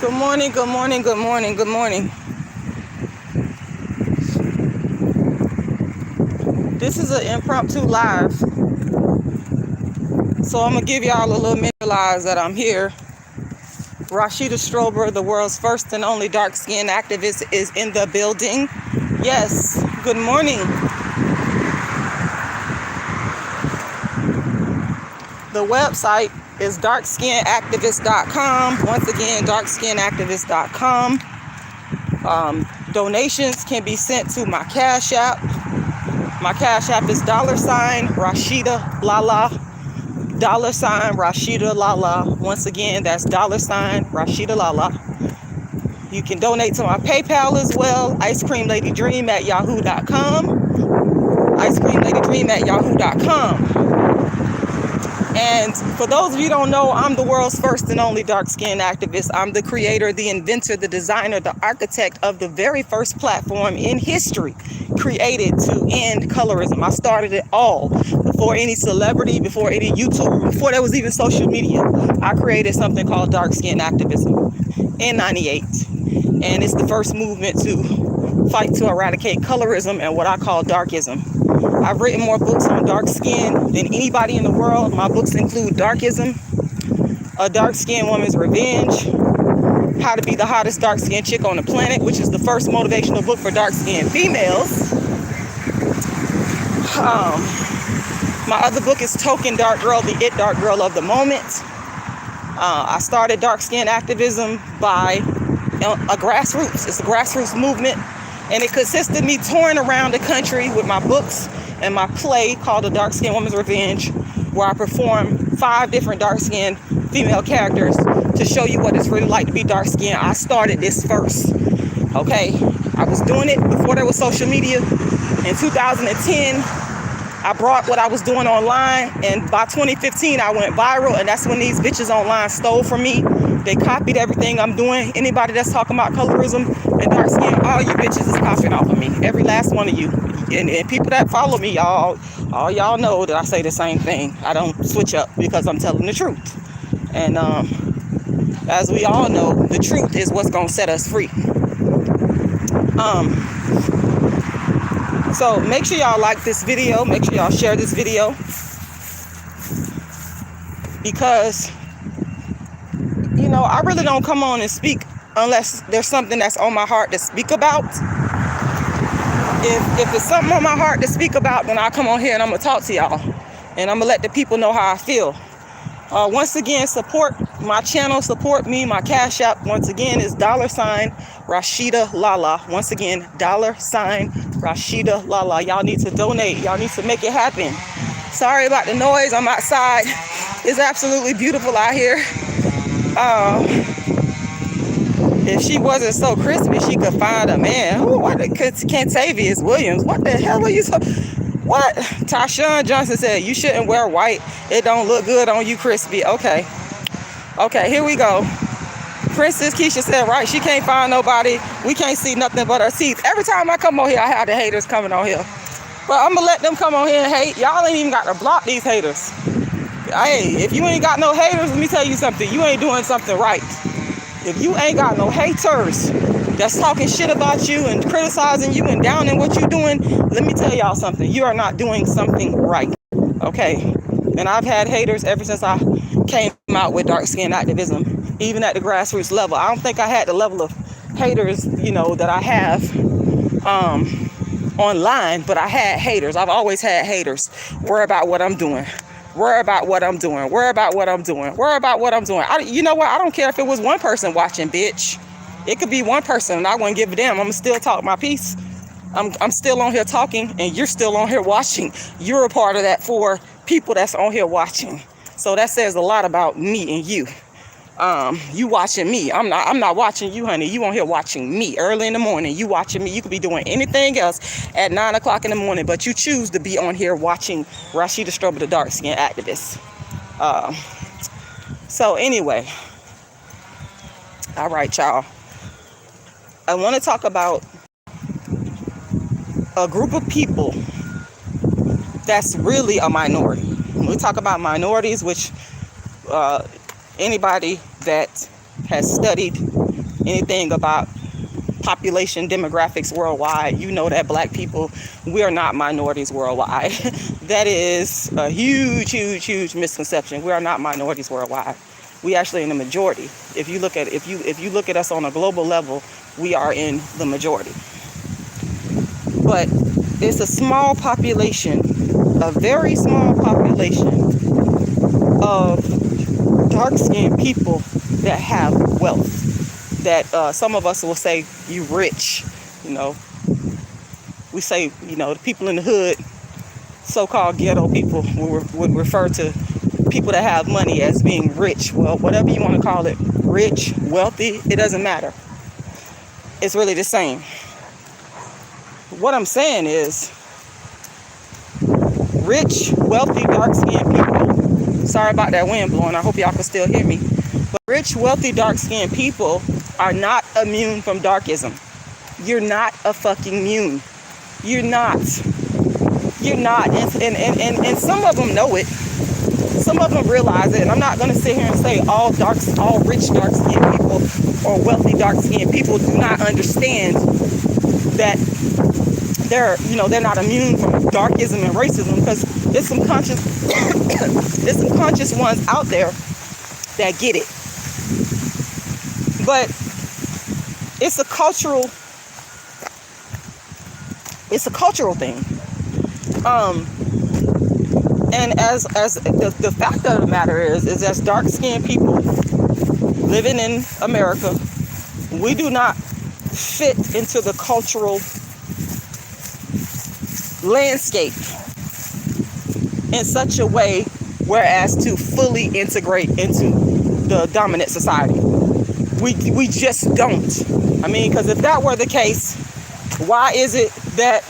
Good morning, good morning, good morning, good morning. This is an impromptu live. So I'm going to give y'all a little mini live that I'm here. Rashida Strober, the world's first and only dark-skinned activist, is in the building. Yes, good morning. The website is darkskinactivist.com. Once again, darkskinactivist.com. Donations can be sent to my Cash App. My Cash App is $Rashidalala. $Rashidalala. Once again, that's $Rashidalala. You can donate to my PayPal as well. icecreamladydream@yahoo.com. icecreamladydream@yahoo.com. And for those of you who don't know, I'm the world's first and only dark-skinned activist. I'm the creator, the inventor, the designer, the architect of the very first platform in history created to end colorism. I started it all before any celebrity, before any YouTuber, before there was even social media. I created something called dark-skinned activism in '98. And it's the first movement to fight to eradicate colorism and what I call darkism. I've written more books on dark skin than anybody in the world. My books include Darkism, A Dark-Skinned Woman's Revenge, How to Be the Hottest Dark-Skinned Chick on the Planet, which is the first motivational book for dark-skinned females. My other book is Token Dark Girl, the It Dark Girl of the Moment. I started dark-skinned activism by a grassroots. It's a grassroots movement, and it consists of me touring around the country with my books and my play called The Dark-Skinned Woman's Revenge, where I perform 5 different dark-skinned female characters to show you what it's really like to be dark-skinned. I started this first, okay? I was doing it before there was social media. In 2010, I brought what I was doing online, and by 2015, I went viral, and that's when these bitches online stole from me. They copied everything I'm doing. Anybody that's talking about colorism and dark skin, all you bitches is copying off of me. Every last one of you. And people that follow me, all y'all know that I say the same thing. I don't switch up because I'm telling the truth. And as we all know, the truth is what's gonna set us free. So make sure y'all like this video. Make sure y'all share this video, because you know, I really don't come on and speak unless there's something that's on my heart to speak about. If it's something on my heart to speak about, then I'll come on here and I'm going to talk to y'all. And I'm going to let the people know how I feel. Once again, support my channel, support me. My Cash App, once again, is $Rashidalala. Once again, $Rashidalala. Y'all need to donate. Y'all need to make it happen. Sorry about the noise. I'm outside. It's absolutely beautiful out here. If she wasn't so crispy, she could find a man. Ooh, what the Cantavius Williams? What the hell are you talking? What? Tashawn Johnson said, you shouldn't wear white. It don't look good on you, crispy. Okay. Okay, here we go. Princess Keisha said, right, she can't find nobody. We can't see nothing but her teeth. Every time I come on here, I have the haters coming on here. But I'm going to let them come on here and hate. Y'all ain't even got to block these haters. Hey, if you ain't got no haters, let me tell you something. You ain't doing something right. If you ain't got no haters that's talking shit about you and criticizing you and downing what you're doing, let me tell y'all something. You are not doing something right. Okay? And I've had haters ever since I came out with dark-skinned activism, even at the grassroots level. I don't think I had the level of haters, you know, that I have online, but I had haters. I've always had haters. Worry about what I'm doing. Worry about what I'm doing. Worry about what I'm doing. Worry about what I'm doing. You know what? I don't care if it was one person watching, bitch. It could be one person, and I wouldn't give a damn. I'm going to still talk my piece. I'm still on here talking, and you're still on here watching. You're a part of that 4 people that's on here watching. So that says a lot about me and you. You watching me. I'm not watching you, honey. You on here watching me early in the morning. You watching me. You could be doing anything else at 9 o'clock in the morning, but you choose to be on here watching Rashida Strober, the dark-skinned activist. So anyway, all right, y'all. I want to talk about a group of people that's really a minority. When we talk about minorities, which anybody that has studied anything about population demographics worldwide, you know that black people, we are not minorities worldwide. That is a huge misconception. We are not minorities worldwide. We actually in the majority. If you look at us on a global level, we are in the majority. But it's a small population, a very small population of dark-skinned people that have wealth. That some of us will say, you rich, you know. We say, you know, the people in the hood, so-called ghetto people, would refer to people that have money as being rich. Well, whatever you want to call it, rich, wealthy, it doesn't matter. It's really the same. What I'm saying is, rich, wealthy, dark-skinned people, sorry about that wind blowing, I hope y'all can still hear me, but rich, wealthy, dark-skinned people are not immune from darkism. You're not a fucking immune. You're not. You're not. And some of them know it. Some of them realize it. And I'm not going to sit here and say all rich dark-skinned people or wealthy dark-skinned people do not understand that they're not immune from darkism and racism, because there's some conscious ones out there that get it. But it's a cultural thing. And as the fact of the matter is as dark-skinned people living in America, we do not fit into the cultural landscape in such a way whereas to fully integrate into the dominant society. We just don't. I mean, because if that were the case, why is it that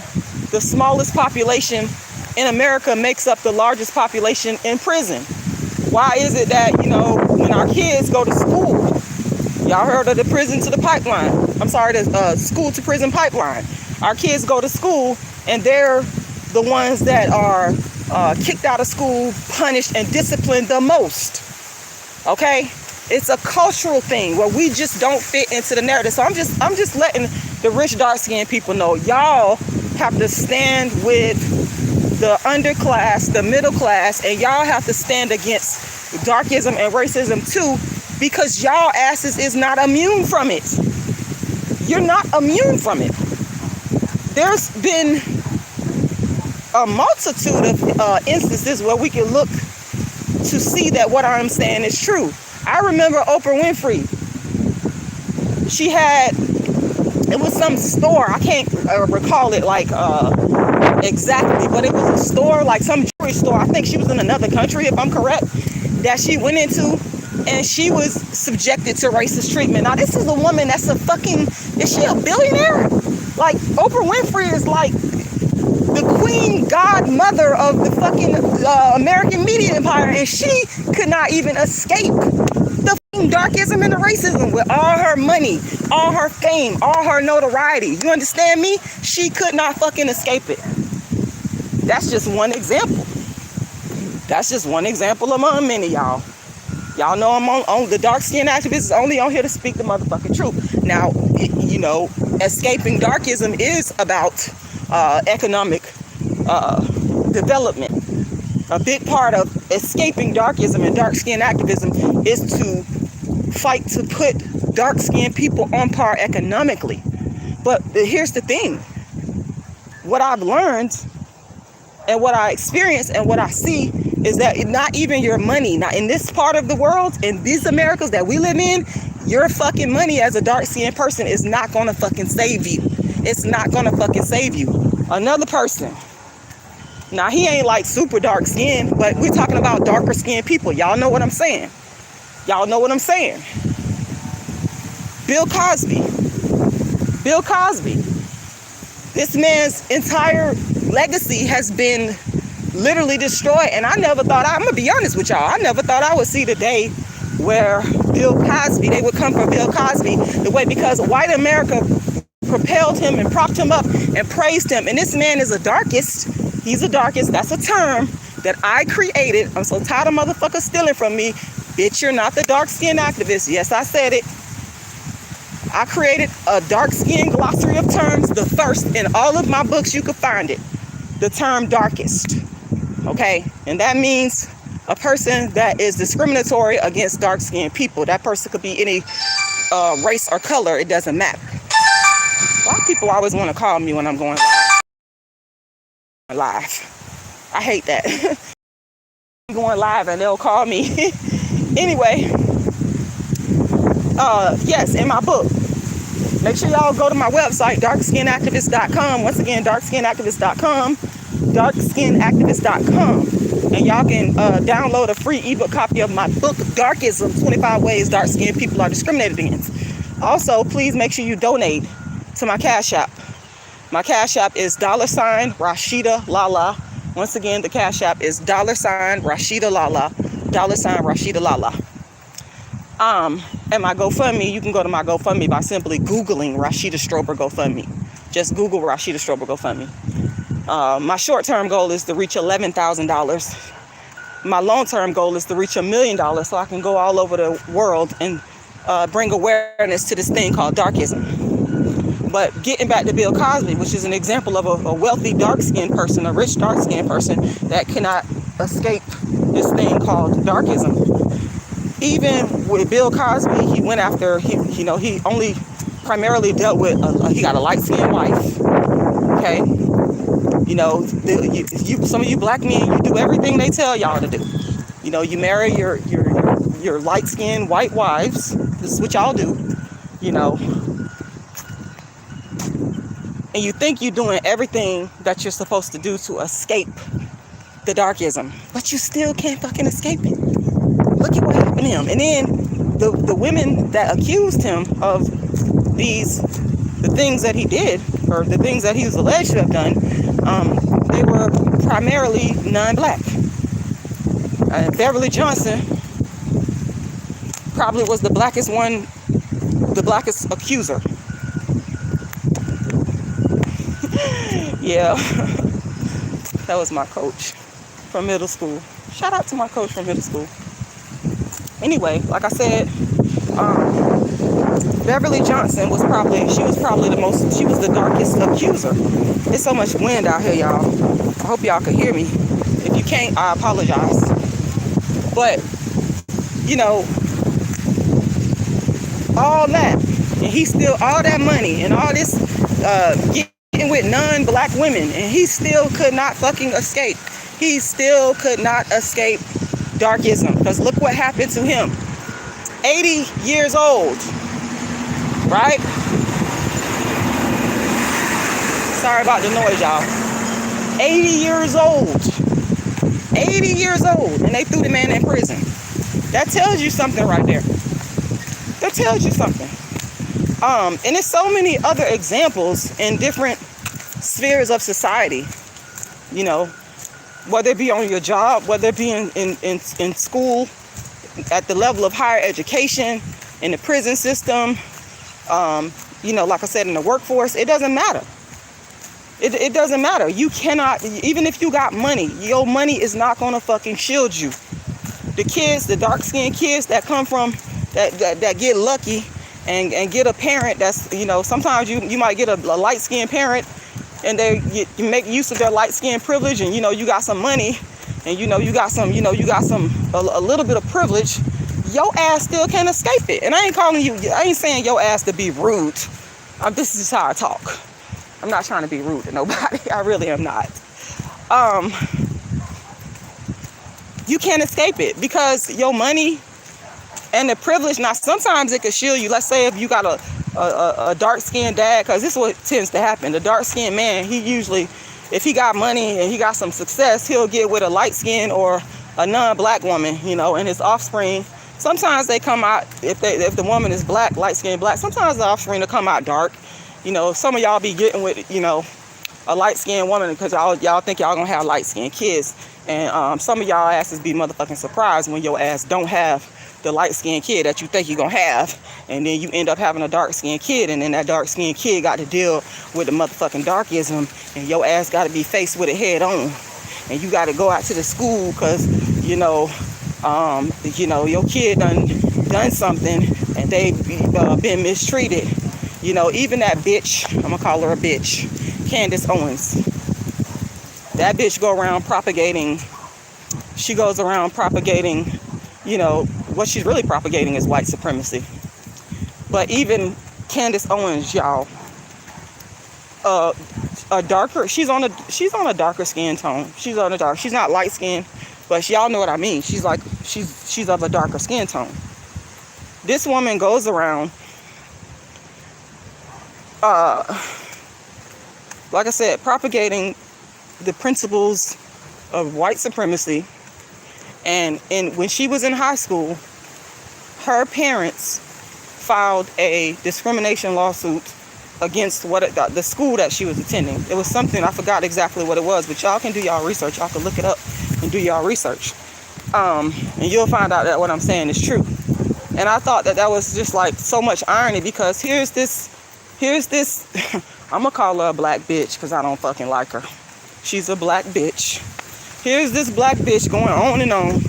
the smallest population in America makes up the largest population in prison? Why is it that, you know, when our kids go to school, y'all heard of the prison to the pipeline? I'm sorry, the school to prison pipeline. Our kids go to school and they're the ones that are kicked out of school, punished, and disciplined the most. Okay? It's a cultural thing where we just don't fit into the narrative. So I'm just letting the rich dark-skinned people know, y'all have to stand with the underclass, the middle class, and y'all have to stand against darkism and racism too, because y'all asses is not immune from it. You're not immune from it. There's been a multitude of instances where we can look to see that what I'm saying is true. I remember Oprah Winfrey. She had, it was some store, I can't recall it like exactly, but it was a store, like some jewelry store. I think she was in another country, if I'm correct, that she went into, and she was subjected to racist treatment. Now, this is a woman that's a fucking, is she a billionaire? Like, Oprah Winfrey is like the queen godmother of the fucking American media empire, and she could not even escape the fucking darkism and the racism with all her money, all her fame, all her notoriety. You understand me? She could not fucking escape it. That's just one example. That's just one example among many, y'all. Y'all know I'm on the dark-skinned activist is only on here to speak the motherfucking truth. Now, you know, escaping darkism is about economic development. A big part of escaping darkism and dark-skinned activism is to fight to put dark-skinned people on par economically. But here's the thing. What I've learned and what I experience and what I see is that not even your money, not in this part of the world, in these Americas that we live in, your fucking money as a dark-skinned person is not gonna fucking save you. It's not gonna fucking save you. Another person, now he ain't like super dark skin, but we're talking about darker skinned people. Y'all know what I'm saying. Y'all know what I'm saying. Bill Cosby. Bill Cosby. This man's entire legacy has been literally destroyed. And I never thought, I'm going to be honest with y'all, I never thought I would see the day where Bill Cosby, they would come for Bill Cosby the way, because white America propelled him and propped him up and praised him. And this man is a darkist. He's a darkist. That's a term that I created. I'm so tired of motherfuckers stealing from me. Bitch, you're not the dark-skinned activist. Yes, I said it. I created a dark-skinned glossary of terms, the first in all of my books you could find it. The term darkest. Okay? And that means a person that is discriminatory against dark-skinned people. That person could be any race or color. It doesn't matter. A lot of people always want to call me when I'm going live. I hate that. I'm going live and they'll call me. Anyway, yes, in my book, make sure y'all go to my website, darkskinactivist.com. Once again, darkskinactivist.com, darkskinactivist.com. And y'all can download a free ebook copy of my book, Darkism, 25 Ways Dark-Skinned People Are Discriminated Against. Also, please make sure you donate to my Cash App. My Cash App is $rashidalala. Once again, the Cash App is $rashidalala, $rashidalala. And my GoFundMe, you can go to my GoFundMe by simply Googling Rashida Strober GoFundMe. Just Google Rashida Strober GoFundMe. My short-term goal is to reach $11,000. My long-term goal is to reach $1 million so I can go all over the world and bring awareness to this thing called Darkism. But getting back to Bill Cosby, which is an example of a wealthy dark-skinned person, a rich dark-skinned person that cannot escape this thing called Darkism. Even with Bill Cosby, he went after, he only primarily dealt with, he got a light-skinned wife, okay? Some of you black men, you do everything they tell y'all to do. You marry your light-skinned white wives. This is what y'all do, and you think you're doing everything that you're supposed to do to escape the Darkism, but you still can't fucking escape it. Look at what happened to him. And then the women that accused him of the things that he did, or the things that he was alleged to have done, they were primarily non-black. Beverly Johnson probably was the blackest accuser. Yeah, that was my coach from middle school. Shout out to my coach from middle school. Anyway, like I said, Beverly Johnson was probably the darkest accuser. There's so much wind out here, y'all. I hope y'all can hear me. If you can't, I apologize. But, all that, and he still, all that money and all this, getting with non-black women, and he still could not fucking escape. He still could not escape Darkism, because look what happened to him. 80 years old, right? Sorry about the noise, y'all. 80 years old. 80 years old, and they threw the man in prison. That tells you something right there. That tells you something. And there's so many other examples in different spheres of society, whether it be on your job, whether it be in school, at the level of higher education, in the prison system, like I said, in the workforce. It doesn't matter. It doesn't matter. You cannot, even if you got money, your money is not going to fucking shield you. The kids, the dark-skinned kids that come from, that get lucky and get a parent that's, sometimes you might get a light-skinned parent, and you make use of their light-skinned privilege, and you got some money, and you got some a little bit of privilege. Your ass still can't escape it. And I ain't saying your ass to be rude. This is just how I talk. I'm not trying to be rude to nobody. I really am not. You can't escape it, because your money and the privilege. Now, sometimes it could shield you. Let's say if you got a dark-skinned dad, because this is what tends to happen. The dark-skinned man, he usually, if he got money and he got some success, he'll get with a light-skinned or a non-black woman, and his offspring. Sometimes they come out, if the woman is black, light-skinned black, sometimes the offspring will come out dark. Some of y'all be getting with, a light-skinned woman because y'all think y'all gonna have light-skinned kids. And some of y'all asses be motherfucking surprised when your ass don't have the light-skinned kid that you think you're gonna have. And then you end up having a dark-skinned kid, and then that dark-skinned kid got to deal with the motherfucking darkism, and your ass got to be faced with it head on. And you got to go out to the school because, You know, your kid done something and they've been mistreated. You know, even that bitch, I'm gonna call her a bitch, Candace Owens. That bitch she goes around propagating, you know, what she's really propagating is white supremacy. But even Candace Owens, y'all, she's on a darker skin tone. She's not light skinned, but y'all know what I mean. She's of a darker skin tone. This woman goes around, like I said, propagating the principles of white supremacy. And when she was in high school, her parents filed a discrimination lawsuit against the school that she was attending. It was something, I forgot exactly what it was, but y'all can do y'all research. Y'all can look it up and do y'all research. And you'll find out that what I'm saying is true. And I thought that was just like so much irony, because here's this, I'm gonna call her a black bitch because I don't fucking like her. She's a black bitch. Here's this black bitch going on and on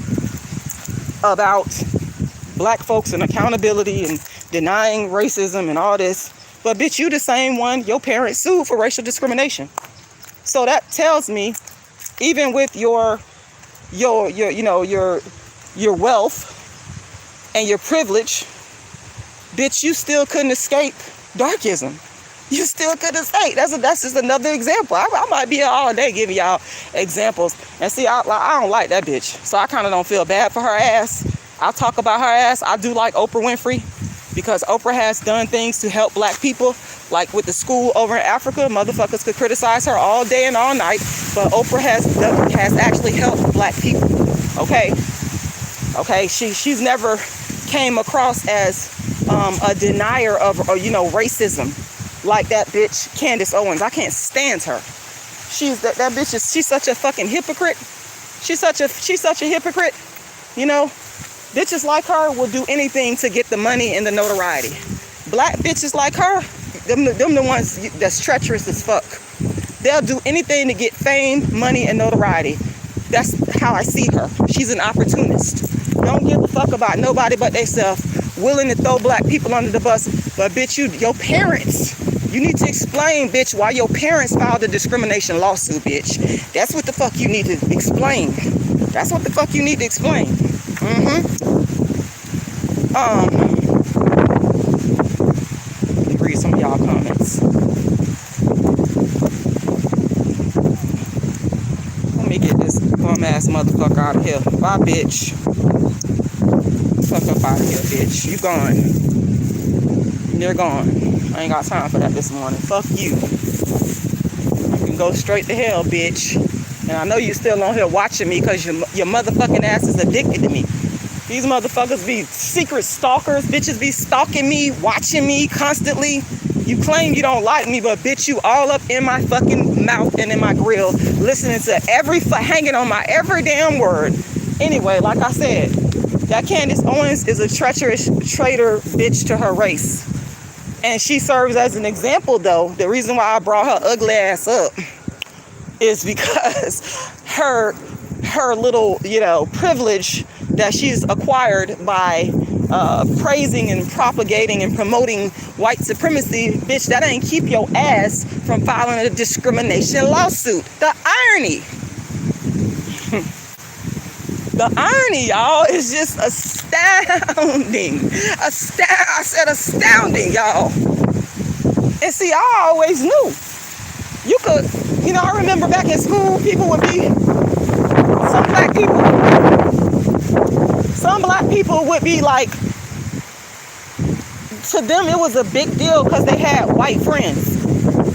about black folks and accountability and denying racism and all this. But bitch, you the same one your parents sued for racial discrimination. So that tells me, even with your wealth and your privilege, bitch, you still couldn't escape darkism. You still couldn't escape. That's just another example. I might be here all day giving y'all examples. And see, I don't like that bitch, so I kind of don't feel bad for her ass. I'll talk about her ass. I do like Oprah Winfrey, because Oprah has done things to help black people, like with the school over in Africa. Motherfuckers could criticize her all day and all night, but Oprah has actually helped black people. Okay, she's never came across as a denier of racism like that bitch Candace Owens. I can't stand her. That bitch she's such a fucking hypocrite. She's such a hypocrite. You know, bitches like her will do anything to get the money and the notoriety. Black bitches like her, them the ones that's treacherous as fuck. They'll do anything to get fame, money, and notoriety. That's how I see her. She's an opportunist. Don't give a fuck about nobody but theyself. Willing to throw black people under the bus. But bitch, your parents, you need to explain, bitch, why your parents filed a discrimination lawsuit, bitch. That's what the fuck you need to explain. That's what the fuck you need to explain. Let me read some of y'all comments. Let me get this bum ass motherfucker out of here. Bye, bitch. Fuck up out of here, bitch. You gone. You're gone. I ain't got time for that this morning. Fuck you. You can go straight to hell, bitch. And I know you still on here watching me because your motherfucking ass is addicted to me. These motherfuckers be secret stalkers. Bitches be stalking me, watching me constantly. You claim you don't like me, but bitch, you all up in my fucking mouth and in my grill, listening to hanging on my every damn word. Anyway, like I said, that Candace Owens is a treacherous traitor bitch to her race. And she serves as an example, though. The reason why I brought her ugly ass up is because her little, privilege that she's acquired by praising and propagating and promoting white supremacy, bitch, that ain't keep your ass from filing a discrimination lawsuit. The irony. The irony, y'all, is just astounding. I said astounding, y'all. And see, I always knew. You could, I remember back in school, some black people would be like, to them it was a big deal because they had white friends.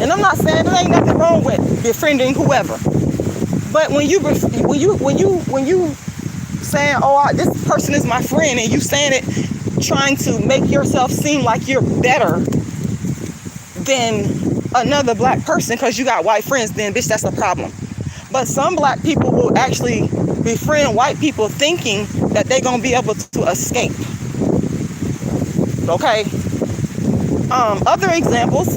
And I'm not saying there ain't nothing wrong with befriending whoever. But when you saying, this person is my friend, and you saying it trying to make yourself seem like you're better than another black person because you got white friends, then bitch, that's a problem. But some black people will actually befriend white people thinking that they're gonna be able to escape. Okay. Other examples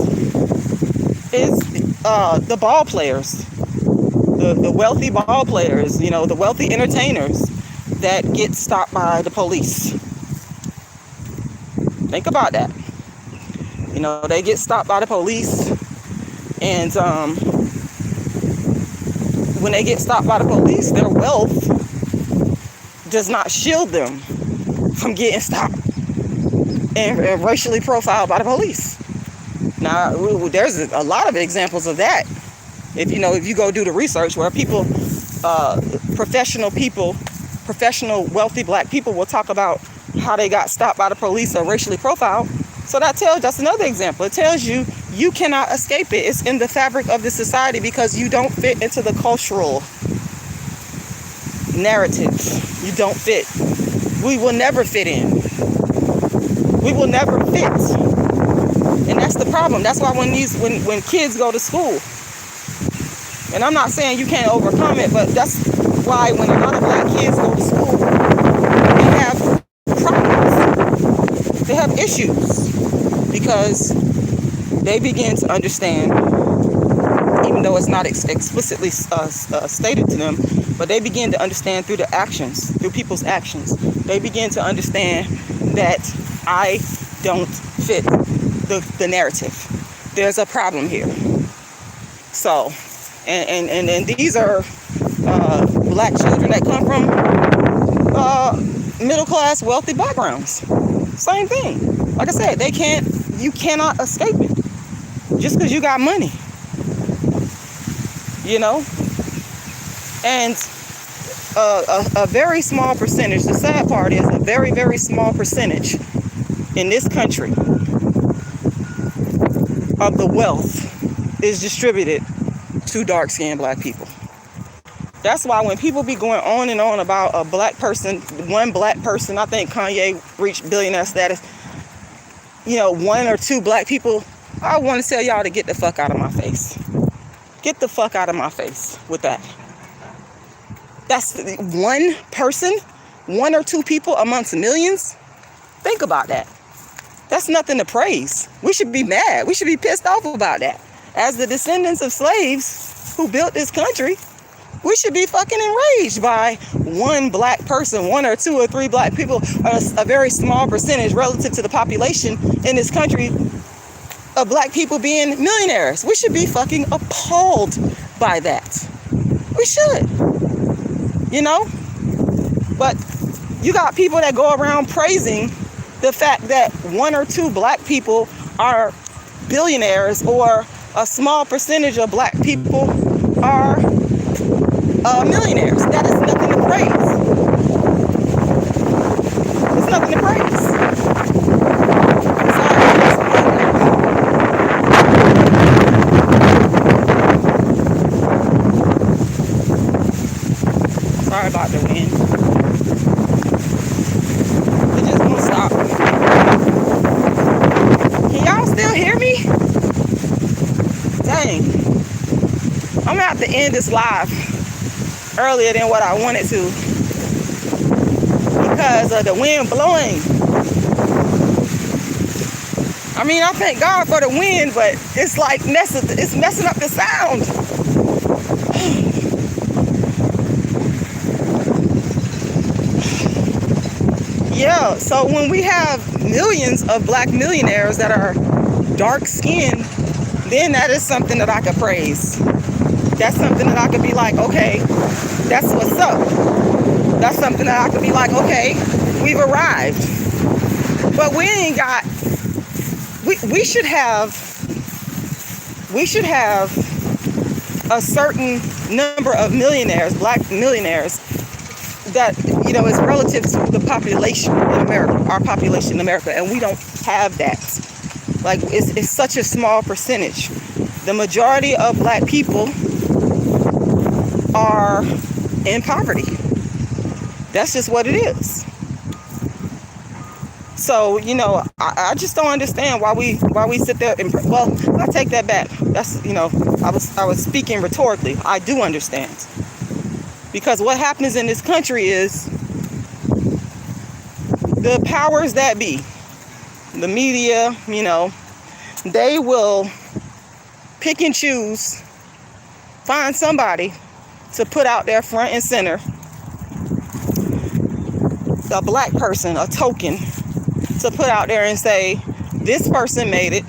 is the ball players, the wealthy ball players, the wealthy entertainers. that get stopped by the police. Think about that. You know, they get stopped by the police, and when they get stopped by the police, their wealth does not shield them from getting stopped and racially profiled by the police. Now, there's a lot of examples of that. If you go do the research, where people, professional wealthy black people will talk about how they got stopped by the police or racially profiled. So that's another example. It tells you you cannot escape it. It's in the fabric of the society because you don't fit into the cultural narrative. You don't fit. We will never fit in. We will never fit. And that's the problem. That's why when kids go to school, and I'm not saying you can't overcome it, but that's why when a lot of black kids go to school, they have problems. They have issues because they begin to understand, even though it's not explicitly stated to them, but they begin to understand through people's actions. They begin to understand that I don't fit the narrative. There's a problem here. So, and these are black children that come from middle class, wealthy backgrounds. Same thing. Like I said, you cannot escape it just because you got money. You know? And a very small percentage, the sad part is a very, very small percentage in this country of the wealth is distributed to dark-skinned black people. That's why when people be going on and on about a black person, one black person, I think Kanye reached billionaire status, one or two black people, I want to tell y'all to get the fuck out of my face. Get the fuck out of my face with that. That's one person, one or two people amongst millions. Think about that. That's nothing to praise. We should be mad. We should be pissed off about that. As the descendants of slaves who built this country, we should be fucking enraged by one black person, one or two or three black people, a very small percentage relative to the population in this country of black people being millionaires. We should be fucking appalled by that. We should. But you got people that go around praising the fact that one or two black people are billionaires, or a small percentage of black people are millionaires. That is nothing to praise. It's nothing to praise. Sorry about the wind. It just won't stop. Can y'all still hear me? Dang. I'm gonna have to end this live earlier than what I wanted to because of the wind blowing. I mean, I thank God for the wind, but it's like it's messing up the sound. Yeah, so when we have millions of black millionaires that are dark skinned, then that is something that I could praise. That's something that I could be like, okay, that's what's up. That's something that I could be like, okay, we've arrived. But we ain't got, we should have a certain number of millionaires, black millionaires, that, is relative to the population in America, our population in America, and we don't have that. Like, it's such a small percentage. The majority of black people are in poverty. That's just what it is. So, I just don't understand why we sit there and, well, I take that back. That's, I was speaking rhetorically. I do understand. Because what happens in this country is the powers that be, the media, they will pick and choose, find somebody to put out there front and center a black person, a token, to put out there and say, this person made it,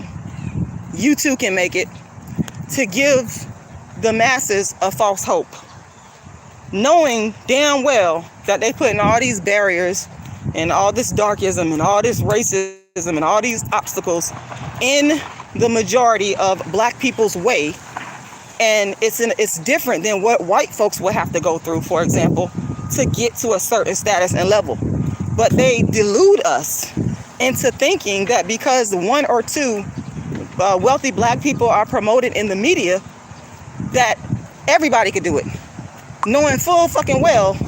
you too can make it, to give the masses a false hope, knowing damn well that they putting all these barriers and all this darkism and all this racism and all these obstacles in the majority of black people's way. And it's different than what white folks would have to go through, for example, to get to a certain status and level. But they delude us into thinking that because one or two wealthy black people are promoted in the media, that everybody could do it, knowing full fucking well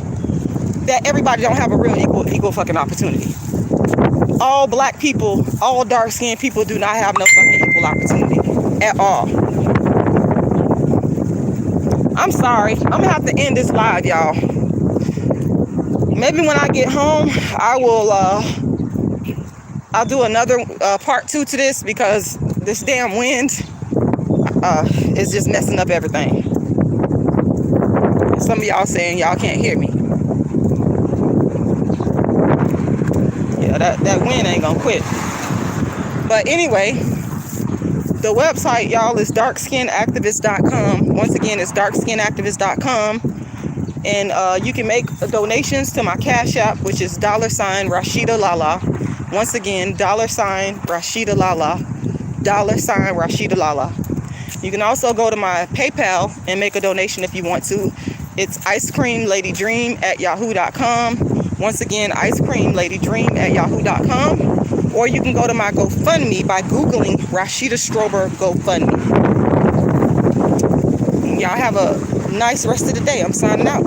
that everybody don't have a real equal fucking opportunity. All black people, all dark-skinned people do not have no fucking equal opportunity at all. I'm sorry. I'm gonna have to end this live, y'all. Maybe when I get home, I'll do another part 2 to this, because this damn wind is just messing up everything. Some of y'all saying y'all can't hear me. Yeah, that wind ain't gonna quit. But anyway, the website, y'all, is darkskinactivist.com. Once again, it's darkskinactivist.com. And you can make donations to my Cash App, which is $rashidalala. Once again, $rashidalala. $rashidalala. You can also go to my PayPal and make a donation if you want to. It's icecreamladydream@yahoo.com. Once again, icecreamladydream@yahoo.com. Or you can go to my GoFundMe by Googling Rashida Strober GoFundMe. Y'all have a nice rest of the day. I'm signing out.